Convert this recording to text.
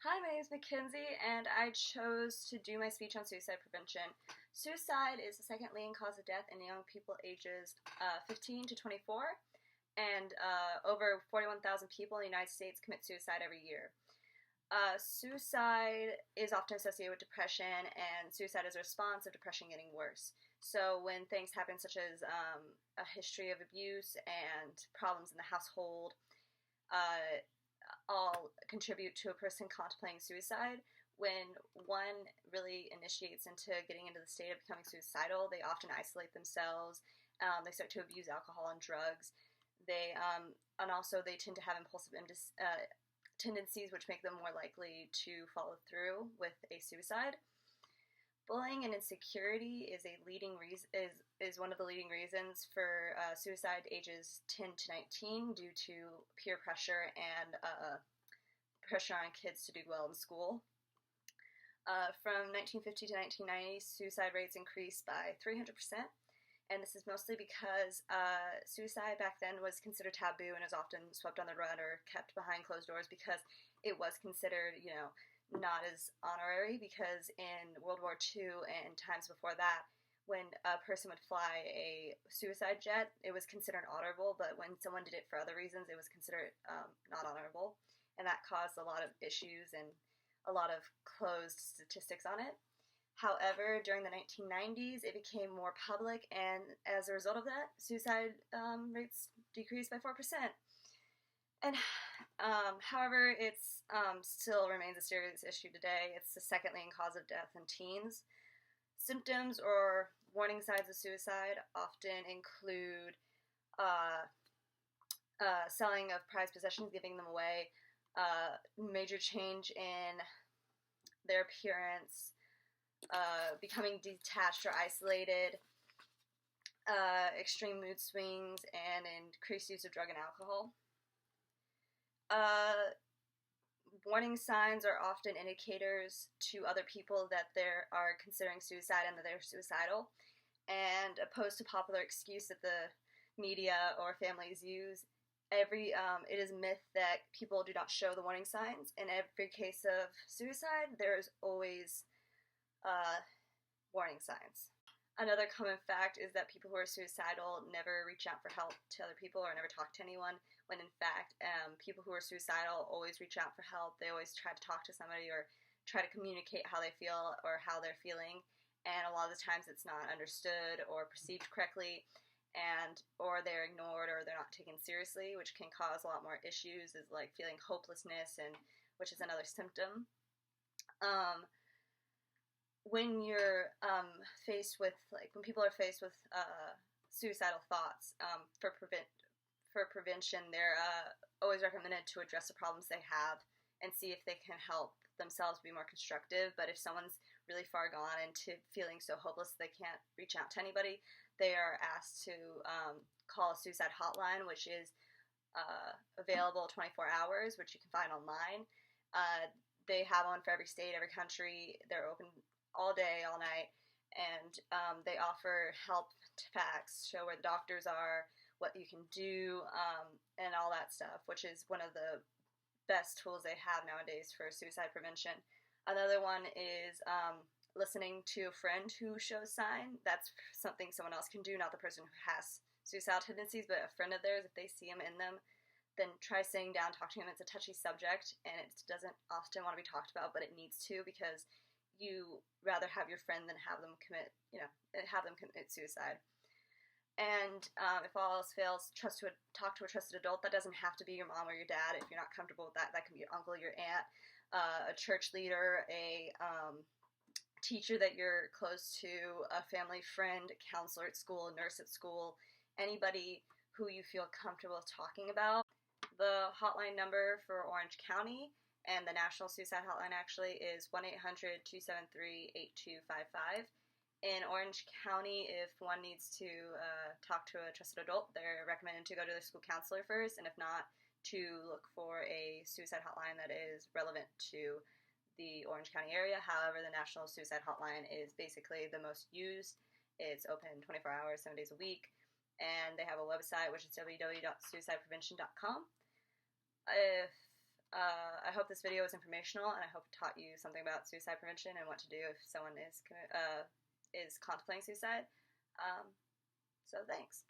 Hi, my name is Mackenzie, and I chose to do my speech on suicide prevention. Suicide is the second leading cause of death in young people ages 15 to 24, and over 41,000 people in the United States commit suicide every year. Suicide is often associated with depression, and suicide is a response of depression getting worse. So when things happen, such as a history of abuse and problems in the household, uh, all contribute to a person contemplating suicide. When one really initiates into getting into the state of becoming suicidal, they often isolate themselves. They start to abuse alcohol and drugs. And also they tend to have impulsive tendencies, which make them more likely to follow through with a suicide. Bullying and insecurity is one of the leading reasons for suicide ages 10 to 19 due to peer pressure and pressure on kids to do well in school. From 1950 to 1990, suicide rates increased by 300%, and this is mostly because suicide back then was considered taboo and was often swept on the rug or kept behind closed doors because it was considered, not as honorary, because in World War II and times before that, when a person would fly a suicide jet, it was considered honorable, but when someone did it for other reasons, it was considered not honorable, and that caused a lot of issues and a lot of closed statistics on it. However, during the 1990s, it became more public, and as a result of that, suicide rates decreased by 4%. And however, it's still remains a serious issue today. It's the second leading cause of death in teens. Symptoms or warning signs of suicide often include selling of prized possessions, giving them away, major change in their appearance, becoming detached or isolated, extreme mood swings, and increased use of drug and alcohol. Warning signs are often indicators to other people that they are considering suicide and that they're suicidal. And opposed to popular excuse that the media or families use, it is a myth that people do not show the warning signs. In every case of suicide, there is always warning signs. Another common fact is that people who are suicidal never reach out for help to other people or never talk to anyone, when in fact, people who are suicidal always reach out for help. They always try to talk to somebody or try to communicate how they feel or how they're feeling, and a lot of the times it's not understood or perceived correctly, or they're ignored or they're not taken seriously, which can cause a lot more issues, is like feeling hopelessness, and which is another symptom. When you're when people are faced with suicidal thoughts, for prevention, they're always recommended to address the problems they have and see if they can help themselves be more constructive. But if someone's really far gone into feeling so hopeless they can't reach out to anybody, they are asked to call a suicide hotline, which is available 24 hours, which you can find online. They have one for every state, every country. They're open all day, all night, and they offer help facts, show where the doctors are, what you can do, and all that stuff, which is one of the best tools they have nowadays for suicide prevention. Another one is listening to a friend who shows sign. That's something someone else can do, not the person who has suicidal tendencies, but a friend of theirs. If they see them in them, then try sitting down, talk to him. It's a touchy subject, and it doesn't often want to be talked about, but it needs to, because you rather have your friend than have them commit suicide. And if all else fails, talk to a trusted adult. That doesn't have to be your mom or your dad. If you're not comfortable with that, that can be your uncle, your aunt, a church leader, a teacher that you're close to, a family friend, a counselor at school, a nurse at school, anybody who you feel comfortable talking about. The hotline number for Orange County and the National Suicide Hotline actually is 1-800-273-8255. In Orange County, if one needs to talk to a trusted adult, they're recommended to go to their school counselor first, and if not, to look for a suicide hotline that is relevant to the Orange County area. However, the National Suicide Hotline is basically the most used. It's open 24 hours, 7 days a week, and they have a website, which is www.suicideprevention.com. If I hope this video was informational, and I hope it taught you something about suicide prevention and what to do if someone is contemplating suicide. So thanks.